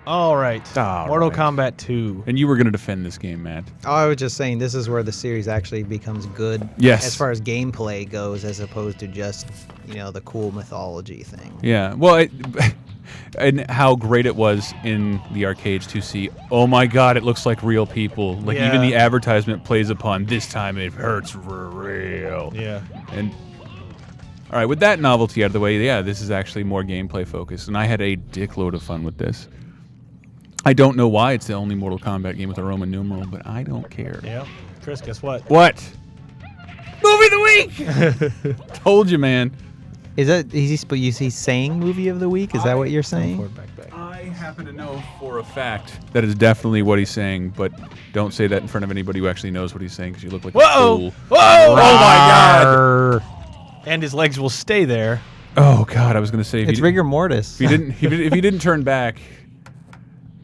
All right. Mortal Kombat 2. And you were going to defend this game, Matt. Oh, I was just saying this is where the series actually becomes good. Yes. As far as gameplay goes, as opposed to just, the cool mythology thing. Yeah. Well, and how great it was in the arcades to see, oh my God, it looks like real people. Like even the advertisement plays upon, this time it hurts for real. Yeah. And all right, with that novelty out of the way, yeah, this is actually more gameplay focused, and I had a dickload of fun with this. I don't know why it's the only Mortal Kombat game with a Roman numeral, but I don't care. Yeah. Chris, guess what? What? Movie of the week! Told you, man. Is he saying movie of the week? Is that what you're saying? I happen to know for a fact that is definitely what he's saying, but don't say that in front of anybody who actually knows what he's saying because you look like a fool. Whoa! Oh my God! And his legs will stay there. Oh God! I was gonna say it's rigor mortis. If he didn't turn back,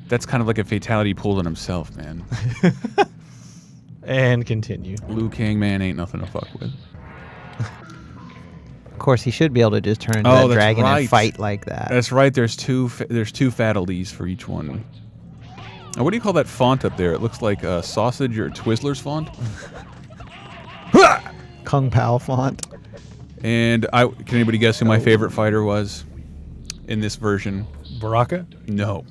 that's kind of like a fatality pulled on himself, man. And continue. Liu Kang, man, ain't nothing to fuck with. Of course, he should be able to just turn into that dragon and fight like that. That's right. There's two fatalities for each one. Now, what do you call that font up there? It looks like a sausage or Twizzlers font. Kung Pao font. And can anybody guess who my favorite fighter was in this version? Baraka? No.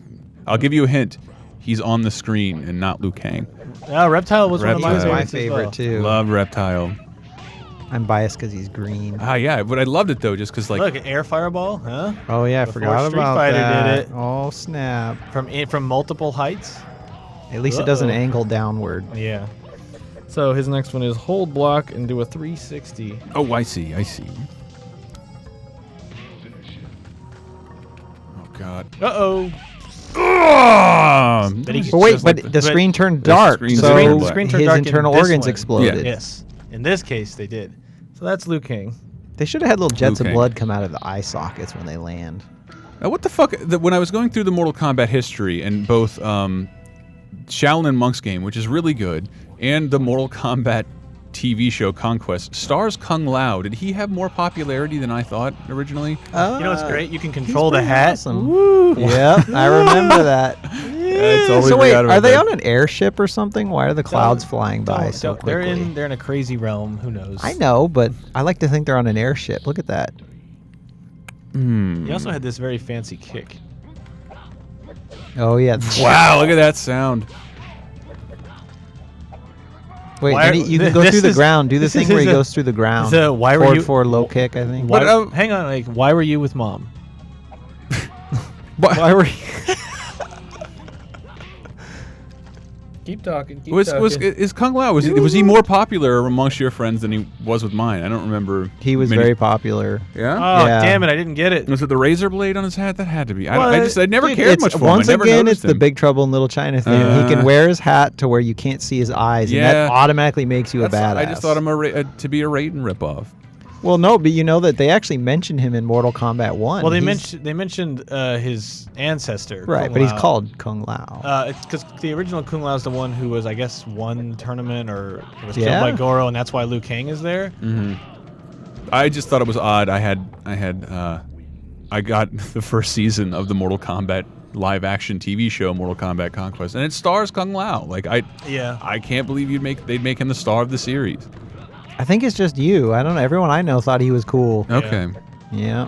I'll give you a hint. He's on the screen and not Liu Kang. Reptile was one of my favorite too. Love Reptile. I'm biased because he's green. Ah, yeah, but I loved it though, just because like. Look, air fireball, huh? Oh yeah, I forgot Street about Fighter that. did it. Oh snap! From multiple heights. At least it doesn't angle downward. Yeah. So his next one is hold block and do a 360. Oh, I see. Oh God. Uh-oh. But wait, but the screen turned dark, so the screen turned dark his internal organs exploded. Yes. In this case, they did. So that's Liu Kang. They should have had little jets of blood come out of the eye sockets when they land. Now, what the fuck? When I was going through the Mortal Kombat history and both Shaolin Monk's game, which is really good, and the Mortal Kombat TV show Conquest, stars Kung Lao. Did he have more popularity than I thought originally? You know what's great? You can control the hat. Awesome. Woo. Yep, I remember that. So wait, are they on an airship or something? Why are the clouds flying by so quickly? They're in a crazy realm. Who knows? I know, but I like to think they're on an airship. Look at that. He also had this very fancy kick. Oh yeah. Wow, look at that sound. Wait, you can go through the ground. Do the thing where he goes through the ground. Forward low kick, I think. But hang on, like, why were you with Mom? Why were you? Keep talking. Is Kung Lao, was he more popular amongst your friends than he was with mine? I don't remember. He was very popular. Yeah? Oh, damn it, I didn't get it. Was it the razor blade on his hat? That had to be. I never cared much for him. Once again, it's the Big Trouble in Little China thing. He can wear his hat to where you can't see his eyes, and that automatically makes you a badass. I just thought him to be a Raiden ripoff. Well, no, but you know that they actually mentioned him in Mortal Kombat 1. Well, they mentioned his ancestor. Right, but he's called Kung Lao. It's because the original Kung Lao is the one who was, I guess, won tournament or was killed by Goro, and that's why Liu Kang is there. I just thought it was odd. I got the first season of the Mortal Kombat live-action TV show, Mortal Kombat Conquest, and it stars Kung Lao. Like I can't believe they'd make him the star of the series. I think it's just you. I don't know. Everyone I know thought he was cool. Okay. Yeah.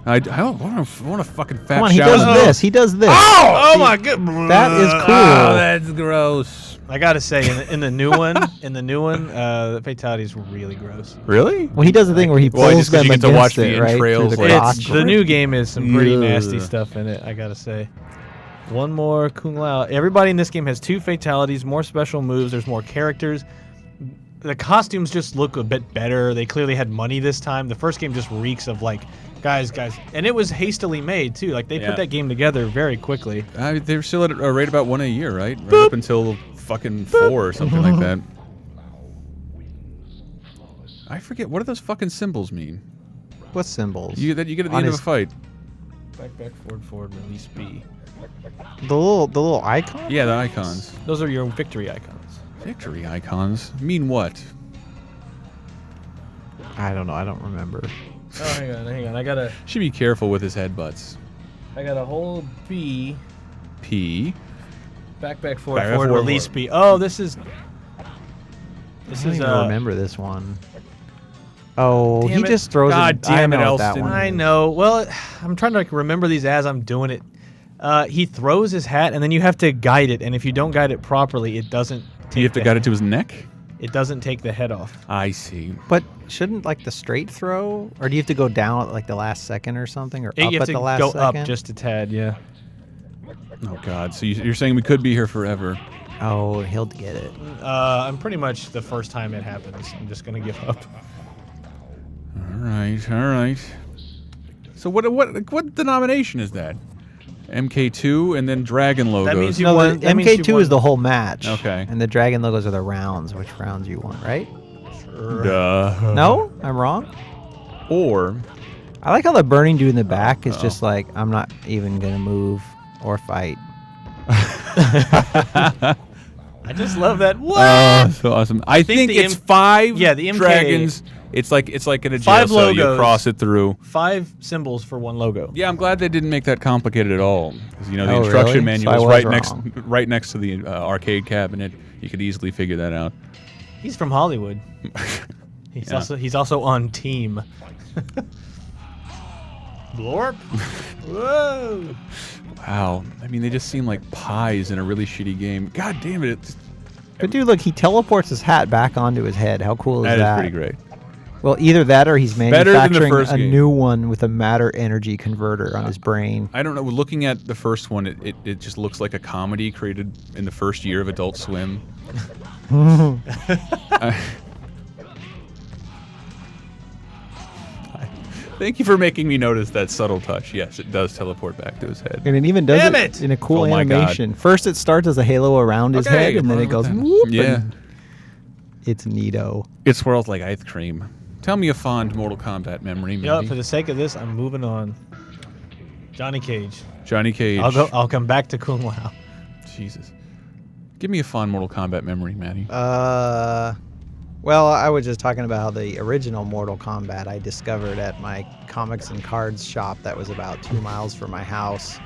I don't want a fucking fat. Come on, he does this. He does this. Oh my god. That is cool. Oh, that's gross. I gotta say, in the new one, the fatalities were really gross. Really? Well, he does the thing where he pulls them against to watch it, the right? entrails. The new game is some pretty nasty stuff in it. I gotta say. One more Kung Lao. Everybody in this game has 2 fatalities, more special moves. There's more characters. The costumes just look a bit better. They clearly had money this time. The first game just reeks of like, guys, and it was hastily made too. Like they put that game together very quickly. They were still at a rate about 1 a year, right? Right up until fucking 4 or something like that. I forget, what do those fucking symbols mean? What symbols? That you get at the end of a fight. Back, forward, release B. The little icons? Yeah, the icons. Those are your victory icons. Victory icons? Mean what? I don't know. I don't remember. Oh, hang on. I gotta. Should be careful with his headbutts. I gotta hold B. P. Back, forward, Back, forward, forward, release forward. P. Oh, this is. I don't even remember this one. Oh, Damn he it. just throws God it. damn I it, know what that Elston. one I is. know. Well, I'm trying to like, remember these as I'm doing it. He throws his hat, and then you have to guide it. And if you don't guide it properly, it doesn't. Do you have to guide it to his neck? It doesn't take the head off. I see. But shouldn't like the straight throw, or do you have to go down at like the last second or something, or up You have at to the last go second? up just a tad. Yeah. Oh God! So you're saying we could be here forever? Oh, he'll get it. I'm pretty much the first time it happens. I'm just gonna give up. All right. So what denomination is that? MK2 and then dragon logos. That means you No, won. the that means you MK2 won. is the whole match. Okay. And the dragon logos are the rounds, which rounds you won, right? Duh. No, I'm wrong. Or I like how the burning dude in the back is just like, I'm not even gonna move or fight. I just love that. What? oh, so awesome! I think the it's 5 yeah, the MKII. dragons. It's like in a jail 5 cell. You logos. cross it through. 5 symbols for one logo. Yeah, I'm glad they didn't make that complicated at all. Because the Oh, instruction really? manual So I is was right next to the arcade cabinet. You could easily figure that out. He's from Hollywood. He's also on Team. Blorp. Whoa. Wow. I mean, they just seem like pies in a really shitty game. God damn it! But dude, look, he teleports his hat back onto his head. How cool is that? That is pretty great. Well, either that or he's Better than the manufacturing first a game. new one with a matter energy converter on his brain. I don't know. Looking at the first one, it just looks like a comedy created in the first year of Adult Swim. Thank you for making me notice that subtle touch. Yes, it does teleport back to his head. And it even does Damn it it! in a cool Oh my God. animation. First, it starts as a halo around his head, and then it goes whoop. Yeah. and It's neato. It swirls like ice cream. Tell me a fond Mortal Kombat memory, maybe. You know what, for the sake of this, I'm moving on. Johnny Cage. Johnny Cage. I'll come back to Kung Lao. Jesus. Give me a fond Mortal Kombat memory, Maddie. Well, I was just talking about how the original Mortal Kombat I discovered at my comics and cards shop that was about 2 miles from my house.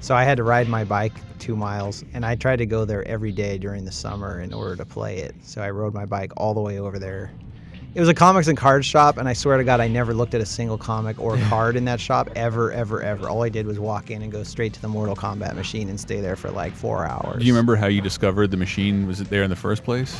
So I had to ride my bike 2 miles, and I tried to go there every day during the summer in order to play it. So I rode my bike all the way over there. It was a comics and cards shop, and I swear to God, I never looked at a single comic or card in that shop ever. All I did was walk in and go straight to the Mortal Kombat machine and stay there for like 4 hours. Do you remember how you discovered the machine was there in the first place?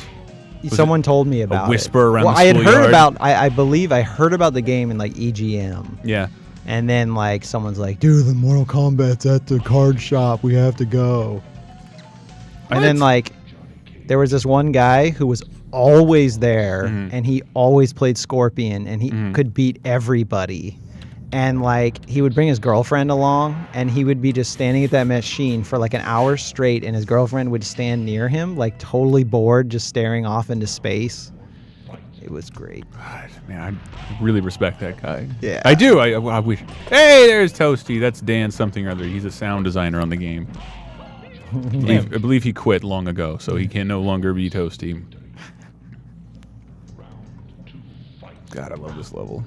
Someone told me about whisper it. around well, the I had heard schoolyard? about. I believe I heard about the game in like EGM, Yeah. and then like someone's like, "Dude, the Mortal Kombat's at the card shop. We have to go." And then like, there was this one guy who was always there, and he always played Scorpion, and he could beat everybody. And like, he would bring his girlfriend along, and he would be just standing at that machine for like an hour straight, and his girlfriend would stand near him, like totally bored, just staring off into space. It was great. God, man, I really respect that guy. Yeah. I do. I wish. Hey, there's Toasty. That's Dan something or other. He's a sound designer on the game. I believe he quit long ago, so he can no longer be Toasty. God, I love this level.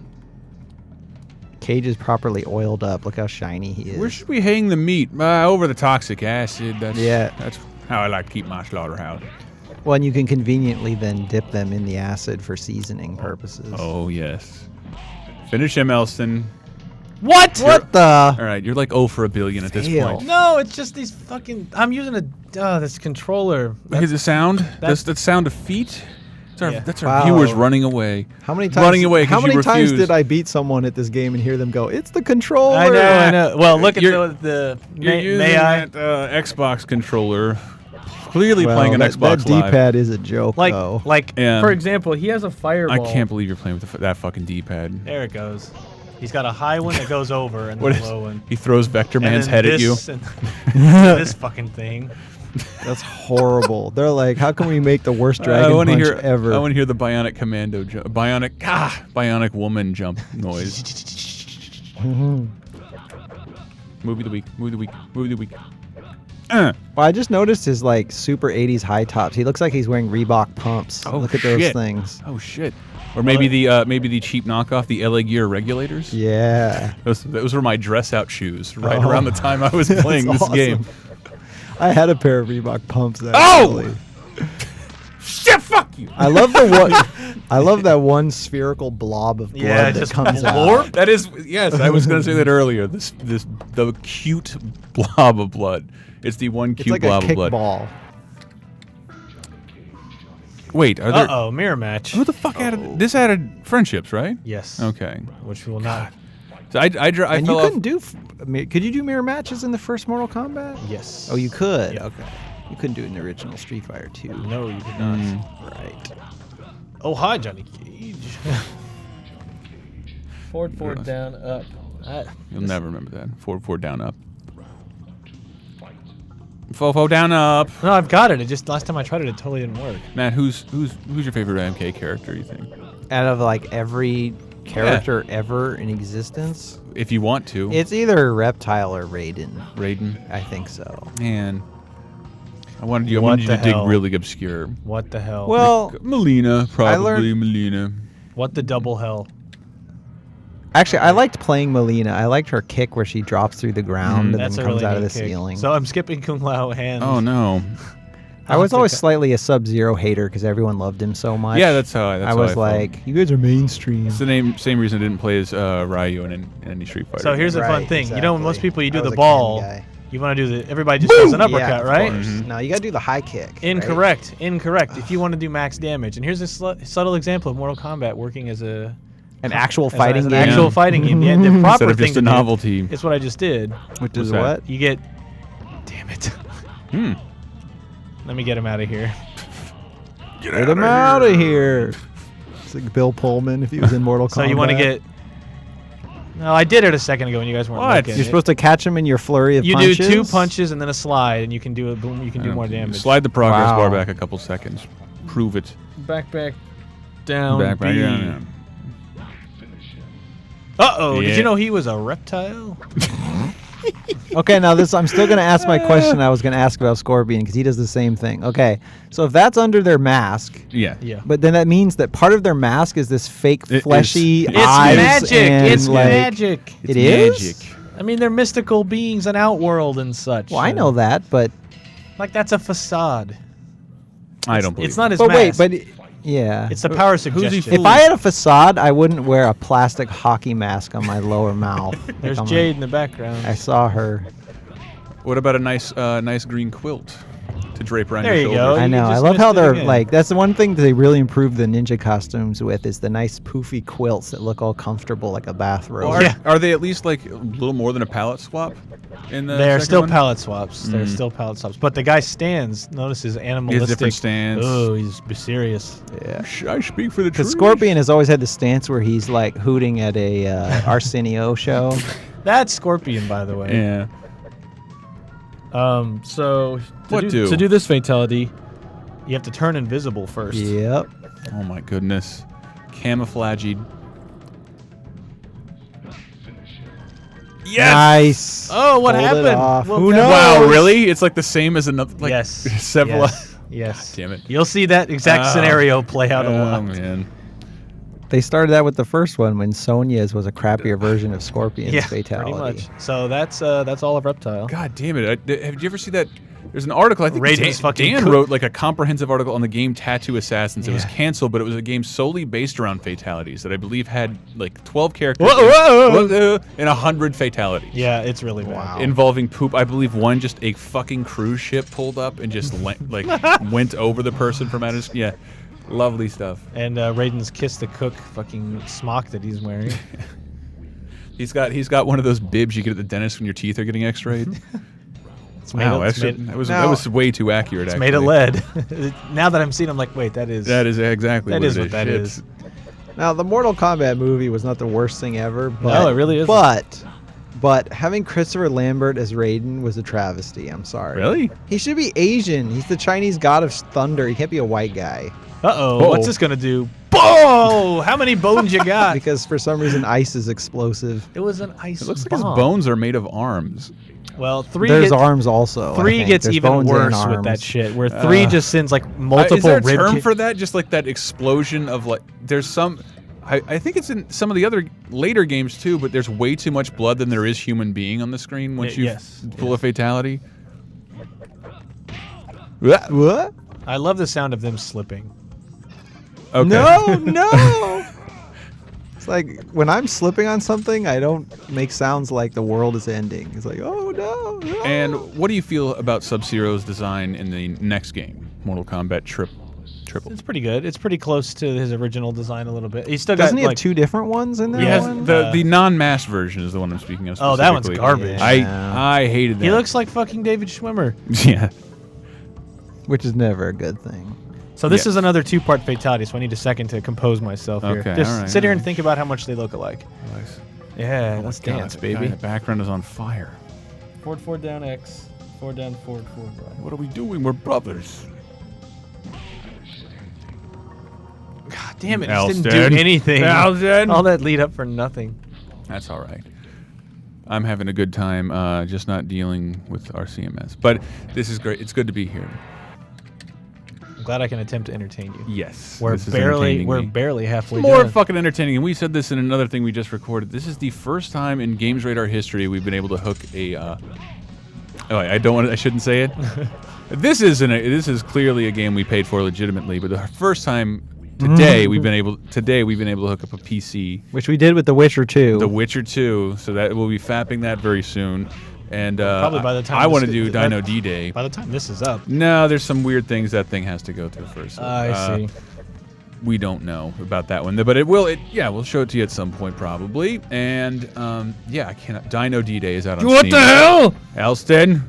Cage is properly oiled up. Look how shiny he is. Where should we hang the meat? Over the toxic acid. That's how I like to keep my slaughterhouse. Well, and you can conveniently then dip them in the acid for seasoning purposes. Oh, yes. Finish him, Elston. What? What the? All right, you're like 0 for a billion at this Fail. point. No, it's just these fucking. I'm using this controller. Hear the sound? that's- That's sound of feet? That's our Wow. viewers running away. How many times? Running away 'cause How you many times refused. did I beat someone at this game and hear them go, "It's the controller"? I know. Well, look at You're- the. You're May using I? that Xbox controller. Clearly Well, playing an that, Xbox that Live. D-pad is a joke, Like, though. Yeah. for example, he has a fireball. I can't believe you're playing with that fucking D-pad. There it goes. He's got a high one that goes over and What then a is- low one. He throws Vector And Man's then head at you. this and this fucking thing. That's horrible. They're like, how can we make the worst I dragon want to punch hear. ever? I want to hear the Bionic Commando, Bionic Woman jump noise. Movie of the week. Movie of the week. Well, I just noticed his like super 80s high tops. He looks like he's wearing Reebok pumps. Oh, Look at those shit. things. Oh shit! Or maybe the cheap knockoff, the LA Gear regulators. Yeah. Those were my dress out shoes right Oh, around the time I was playing this awesome. game. I had a pair of Reebok pumps. Oh! Shit! Fuck you! I love the one. I love that one spherical blob of blood that just comes blorp. out. That is, yes, I was going to say that earlier. The cute blob of blood. It's the one It's cute like blob a of blood. kickball. Wait, are there? Uh-oh, mirror match. Who the fuck added this? Added friendships, right? Yes. Okay. Which will not. So I And fell you off. couldn't do. Could you do mirror matches in the first Mortal Kombat? Yes. Oh, you could. Yeah. Okay. You couldn't do it in the original Street Fighter 2. No, you did not. Right. Oh, hi, Johnny Cage. Forward, Really? down, up. You'll never remember that. Forward, down, up. Fofo, down, up. No, I've got it. It just last time I tried it, it totally didn't work. Matt, who's your favorite MK character? You think? Out of like every character ever in existence, If you want to, it's either Reptile or Raiden. Raiden. I think so. Man, I wanted you What to the dig hell? really obscure. What the hell? Well, Melina, probably learned- Melina. What the double hell? actually, I liked playing Melina. I liked her kick where she drops through the ground and That's then a comes really out of neat the kick. ceiling. So I'm skipping Kung Lao and. Oh no. I was always slightly a Sub-Zero hater because everyone loved him so much. Yeah, that's how I was felt. like, you guys are mainstream. It's the same reason I didn't play as Ryu in any Street Fighter. So here's the fun Right, thing. You know, most exactly. people, you do I was the a ball. Ken guy. You want to do the. Everybody just does an uppercut, Yeah, of right? course. Mhm. No, you gotta do the high kick. right? Incorrect. Incorrect. If you want to do max damage, and here's a subtle example of Mortal Kombat working as a An actual as fighting an game. actual Yeah. fighting game. Yeah, the proper Instead of thing just to a do novelty. is what I just did. Which is What's that? what? You get. Damn it. Hmm. Let me get him out of here. Get him out of here. It's like Bill Pullman if he was in Mortal Kombat. So you want to get. No, I did it a second ago when you guys weren't What? looking. You're supposed to catch him in your flurry of You punches. do 2 punches and then a slide, and you can do a boom. You can do more damage. Slide the progress Wow. bar back a couple seconds. Prove it. Back, down. Back. B. Yeah. Uh-oh, Yeah. did you know he was a reptile? Okay, now this I'm still gonna ask my question I was gonna ask about Scorpion because he does the same thing. Okay, so if that's under their mask, Yeah. Yeah. but then that means that part of their mask is this fake It is. fleshy It's eyes. magic. and, It's like, magic. It is? magic. I mean, they're mystical beings and outworld and such. Well, I know that, but Like, that's a facade. I don't believe It's not his wait, mask. but yeah. It's the power suggestion. If I had a facade, I wouldn't wear a plastic hockey mask on my lower mouth. There's Like, Jade in the background. I saw her. What about a nice green quilt to drape around There your you shoulders? go. I you know. I just love how missed it they're again. like. That's the one thing they really improved the ninja costumes with is the nice poofy quilts that look all comfortable like a bathrobe. Are, Yeah. are they at least like a little more than a palette swap? In the They're second still one? palette swaps. They're still palette swaps. But the guy stands. Notice his animalistic. different stance. Oh, he's serious. Yeah. I speak for the Because truth. Scorpion has always had the stance where he's like hooting at a Arsenio show. That's Scorpion, by the way. Yeah. So to do this fatality, you have to turn invisible first. Yep. Oh my goodness. Camouflaged. Yes. Nice. Oh, what Pulled it happened? off. What Who happened? knows? Wow, really? It's like the same as another. Like, Yes. Several. Yes. Yes. Damn it. You'll see that exact Oh. scenario play out a Oh lot. man. They started that with the first one when Sonya's was a crappier version of Scorpion's Yeah, fatality. pretty much. So that's all of Reptile. God damn it! Have you ever seen that? There's an article. I think Raiden's fucking Dan cook- wrote like a comprehensive article on the game Tattoo Assassins. It was Yeah. canceled, but it was a game solely based around fatalities that I believe had like 12 characters and 100 fatalities. Yeah, it's really bad. Wow. Involving poop. I believe one just a fucking cruise ship pulled up and just went over the person from outer. Yeah, lovely stuff. And Raiden's Kiss the Cook fucking smock that he's wearing. He's got one of those bibs you get at the dentist when your teeth are getting X-rayed. It's made of, it's made, that was way too accurate. it's actually. made of lead. Now that I'm seeing, I'm like, wait, that is exactly that what is it what that Shit. is. Now, the Mortal Kombat movie was not the worst thing ever. But, No, it really isn't. But having Christopher Lambert as Raiden was a travesty. I'm sorry. Really? He should be Asian. He's the Chinese god of thunder. He can't be a white guy. Uh-oh, Uh-oh. what's this gonna do? Boom! How many bones you got? Because for some reason, ice is explosive. It was an ice It looks like bomb. his bones are made of arms. Well, three There's gets, arms also. I three think. gets There's even bones and worse with that arms. shit. Where three just sends like multiple Is there a rib term ki- for that? Just like that explosion of like. There's some. I think it's in some of the other later games too, but there's way too much blood than there is human being on the screen once you yes, pull a fatality. What? I love the sound of them slipping. Okay. No. It's like when I'm slipping on something, I don't make sounds like the world is ending. It's like, oh no. And what do you feel about Sub-Zero's design in the next game, Mortal Kombat Triple? It's pretty good. It's pretty close to his original design a little bit. He still Doesn't got he have like 2 different ones in there? He has one? the non-masked version is the one I'm speaking of. Oh, that one's specifically. garbage. Yeah. I hated that. He looks like fucking David Schwimmer. Yeah. Which is never a good thing. So this Yes. is another 2-part fatality, so I need a second to compose myself here. Okay, Just all right, sit here all and right. think about how much they look alike. Nice. Yeah, let's dance, God, baby. The background is on fire. Forward down X, forward down forward right. What are we doing? We're brothers. God damn it, it just didn't Alston. do anything. Alston. All that lead up for nothing. That's all right. I'm having a good time, just not dealing with our CMS. But this is great. It's good to be here. I'm glad I can attempt to entertain you. Yes. We're this is entertaining me. barely halfway More done. fucking entertaining. And we said this in another thing we just recorded. This is the first time in GamesRadar history we've been able to hook a. Oh, I don't want. I shouldn't say it. This is clearly a game we paid for legitimately, but the first time today we've been able to hook up a PC. Which we did with The Witcher 2. The Witcher 2. So that we'll be fapping that very soon. And Probably by the time I want to this- do that- Dino D-Day. By the time this is up. No, there's some weird things that thing has to go through first. So, I see. We don't know about that one, but we'll show it to you at some point probably. And yeah, I cannot. Dino D-Day is out on Steam. hell? Alston,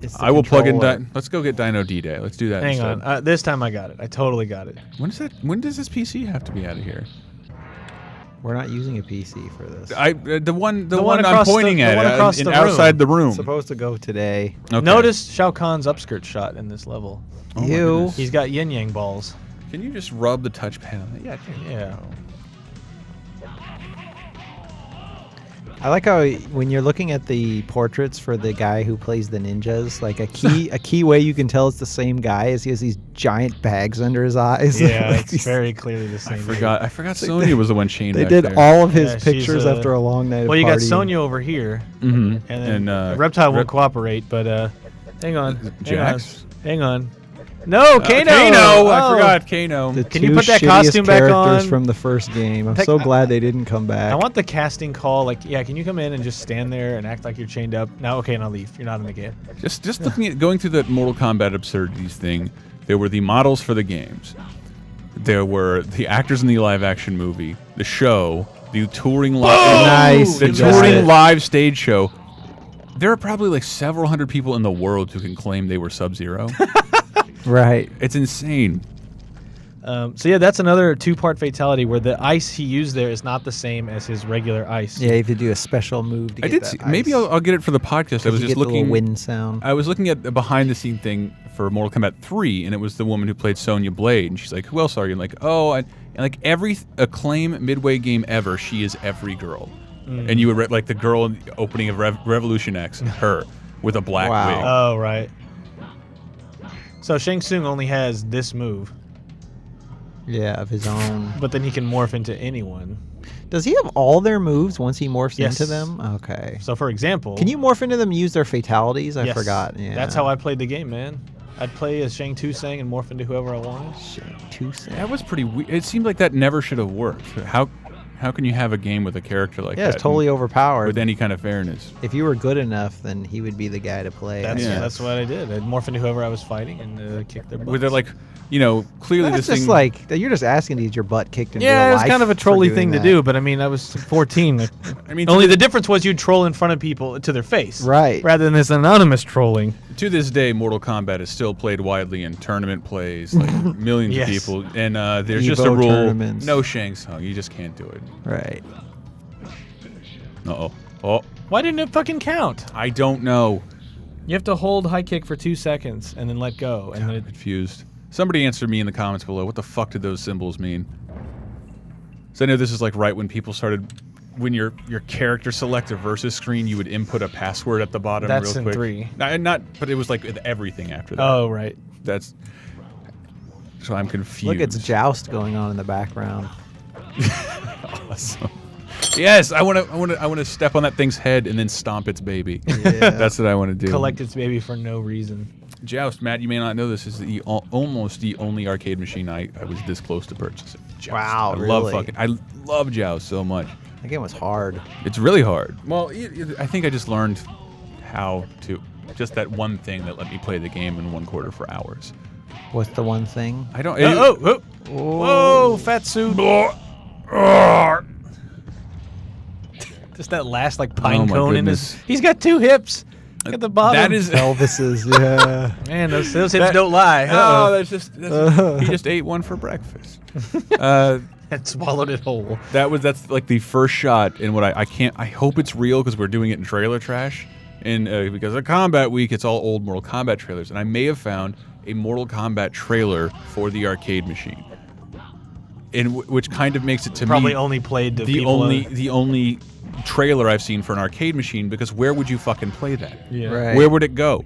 It's the I will plug in. controller. Let's go get Dino D-Day. Let's do that. Hang instead. on. This time I got it. I totally got it. When does this PC have to be out of here? We're not using a PC for this. The one one I'm across pointing the at one across the room. outside the room. It's supposed to go today. Okay. Notice Shao Kahn's upskirt shot in this level. Oh my Ew. goodness. He's got yin yang balls. Can you just rub the touchpad on it? Yeah. Yeah. I like how when you're looking at the portraits for the guy who plays the ninjas, like a key way you can tell it's the same guy is he has these giant bags under his eyes. Yeah, Like it's these- very clearly the same. I forgot Sonya was the one chained They back did there. all of his Yeah, she's, pictures after a long night of Well, you got partying. Sonya over here, Mm-hmm. and then Reptile won't cooperate, but hang on. Jax? Hang on. No, Kano! Kano! I Oh. forgot Kano. The Can you two put that shittiest costume back characters on? from the first game. I'm Pick- so glad they didn't come back. I want the casting call, like, yeah, can you come in and just stand there and act like you're chained up? No, okay, now leave. You're not in the game. Just looking at going through that Mortal Kombat absurdities thing, there were the models for the games. There were the actors in the live action movie, the show, the touring Nice, the you got touring it. live stage show. There are probably like several hundred people in the world who can claim they were Sub-Zero. Right. It's insane. So yeah, that's another 2-part fatality where the ice he used there is not the same as his regular ice. Yeah, you have to do a special move to I get did that see, maybe ice. I'll get it for the podcast. I was You just get the little looking. wind sound. I was looking at the behind the scene thing for Mortal Kombat 3, and it was the woman who played Sonya Blade, and she's like, "Who else are you?" And like, "Oh," and like every Acclaim Midway game ever, she is every girl. And you would like the girl in the opening of Revolution X, her with a black Wow. wig. Oh, right. So Shang Tsung only has this move, Yeah, of his own. but then he can morph into anyone. Does he have all their moves once he morphs Yes. into them? Okay. So for example, Can you morph into them and use their fatalities? I Yes. forgot. Yeah. That's how I played the game, man. I'd play as Shang Tsung and morph into whoever I wanted. That was pretty weird. It seemed like that never should have worked. How can you have a game with a character like Yeah, that? it's totally overpowered. with any kind of fairness. If you were good enough, then he would be the guy to play. That's Yeah. that's what I did. I'd morph into whoever I was fighting and kick their butts. With it like, clearly That's this just thing. like you're just asking to get your butt kicked in yeah, real it was life kind of a for trolly doing thing to that. do, but I mean, I was 14. I mean, Only the difference was you'd troll in front of people to their face, Right. rather than this anonymous trolling. to this day, Mortal Kombat is still played widely in tournament plays, like millions Yes. of people. And there's just a Evo rule: tournaments. no Shang Tsung. You just can't do it. Right. Oh, Why didn't it fucking count? I don't know. You have to hold high kick for 2 seconds and then let go, and then it, Confused. Somebody answer me in the comments below. What the fuck did those symbols mean? So I know this is like right when people started. When your character select a versus screen, you would input a password at the bottom That's real in quick. 3. But it was like with everything after that. oh right. That's. So I'm confused. Look, it's Joust going on in the background. Awesome. Yes, I want to step on that thing's head and then stomp its baby. Yeah. That's what I want to do. Collect its baby for no reason. Joust, Matt, you may not know this, is almost the only arcade machine I was this close to purchasing. Joust. Wow, I love Joust so much. That game was hard. It's really hard. Well, I think I just learned how to, just that one thing that let me play the game in 1/4 for hours. What's the one thing? I don't. Whoa, fat suit. Just that last like pine cone in his. He's got 2 hips. At the bottom. That is Elvis's. Yeah. Man, those hips don't lie. Oh, that's just he just ate one for breakfast. And swallowed it whole. That's like the first shot in what I hope it's real because we're doing it in trailer trash, and because of Combat Week, it's all old Mortal Kombat trailers, and I may have found a Mortal Kombat trailer for the arcade machine, which kind of makes it to probably me only played to the people only trailer I've seen for an arcade machine, because where would you fucking play that? Yeah. Right. Where would it go?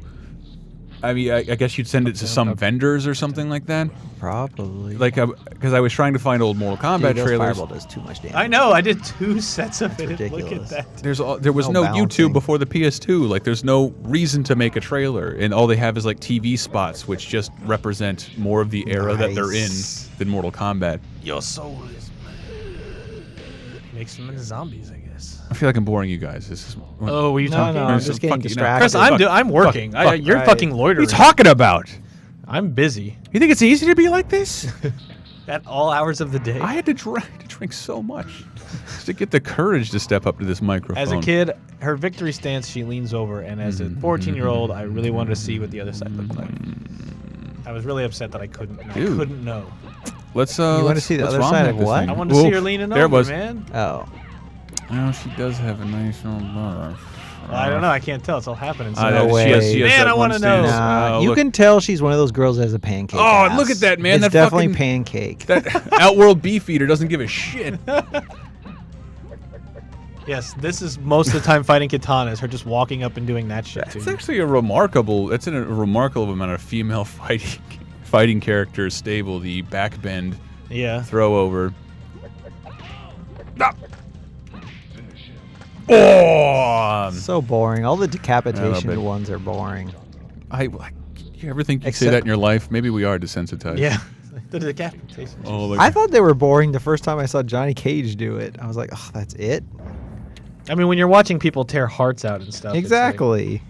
I mean, I guess you'd send it to some vendors or something like that. Probably. Like, because I was trying to find old Mortal Kombat Dude, trailers. Fireball does too much damage. I know. I did 2 sets of it. ridiculous. Look at that. There was No no balancing. YouTube before the PS2. Like, there's no reason to make a trailer, and all they have is like TV spots, which just represent more of the era that they're in Nice. than Mortal Kombat. Your soul is makes them into zombies, I guess. I feel like I'm boring you guys. This is Oh, were you No, talking? no, I'm This is just getting fucking- distracted. Chris, I'm working. You're right. fucking What loitering. are you talking about? I'm busy You think it's easy to be like this? at all hours of the day. I had to drink so much just to get the courage to step up to this microphone. As a kid, her victory stance, she leans over, and as a 14-year-old, I really wanted to see what the other side looked like. I was really upset that I couldn't. And I Dude. couldn't know. Let's wanna see the other side of what? I wanted to see her leaning there over, it was. man. Oh. Oh, she does have a nice little butt. I don't know. I can't tell. It's all happening. So No way. She has Man, that I one wanna know. stance. Nah, Oh, you look. can tell she's one of those girls that has a pancake. Oh, ass. look at that, man. It's That definitely fucking- pancake. That Outworld Beefeater doesn't give a shit. Yes, this is most of the time fighting katanas. Her just walking up and doing that shit to It's me. actually a remarkable amount of female fighting characters stable. The backbend Yeah. throw over. Ah. Oh! So boring. All the I love decapitation it. ones are boring. You ever think you'd say Except- that in your life? Maybe we are desensitized. Yeah. The decapitation. Oh, like, I thought they were boring the first time I saw Johnny Cage do it. I was like, oh, that's it? I mean, when you're watching people tear hearts out and stuff. it's Exactly.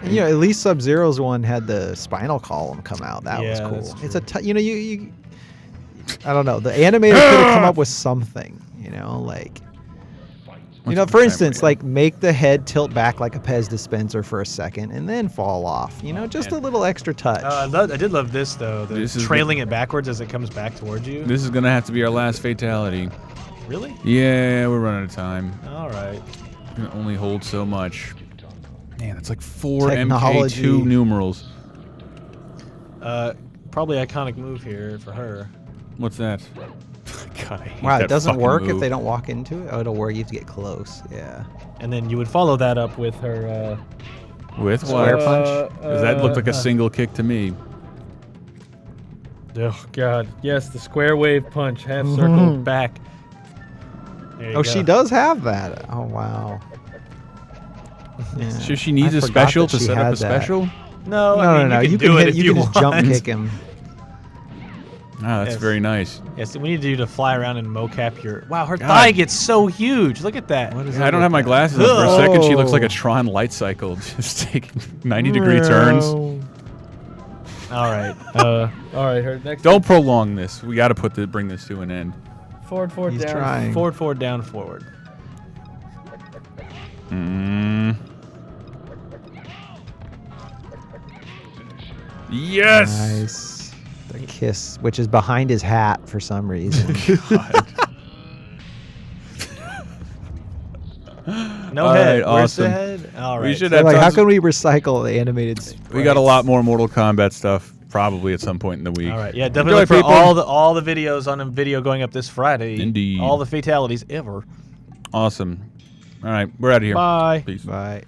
And, you know, at least Sub-Zero's one had the spinal column come out. That was Yeah, cool. that's It's you I don't know. The animator could have come up with something, you know, like for instance, like make the head tilt back like a Pez dispenser for a second and then fall off. Just a little extra touch. I did love this though. This is Trailing it backwards as it comes back towards you. this is gonna have to be our last fatality. Really? Yeah, we're running out of time. All right. We can only hold so much. Man, that's like 4 Technology. MK2 numerals. Probably iconic move here for her. What's that? God, I hate Wow, that it doesn't fucking work move. if they don't walk into it? Oh, it'll work. You have to get close. Yeah. And then you would follow that up with her. With Square what? punch? 'Cause that looked like a single kick to me. Oh God! Yes, the square wave punch, half circle back. There you Oh, go. she does have that. Oh, wow. Yeah. So she needs I a forgot special that to she set up had a that. special? No, No, I mean, no. you can do it if you you can just want. jump kick him. Ah, that's Yes. very nice. Yes, we need you to fly around and mocap your. Wow, her God. thigh gets so huge. Look at that. What is I it don't with have my that? glasses on for a second. She looks like a Oh. Tron light cycle, just taking 90-degree turns. All right. All right. Her next. Don't prolong this. We got to bring this to an end. Forward, He's down. trying. Forward, down, forward. Yes. Nice. The kiss, which is behind his hat for some reason. No All head. right, Where's the awesome. head? All right. We should So, have like, how tons- can we recycle the animated? We got a lot more Mortal Kombat stuff probably at some point in the week. All right. Yeah, definitely Enjoy, look for people. all the videos on a video going up this Friday. Indeed. All the fatalities ever. Awesome. All right, we're out of here. Bye. Peace. Bye.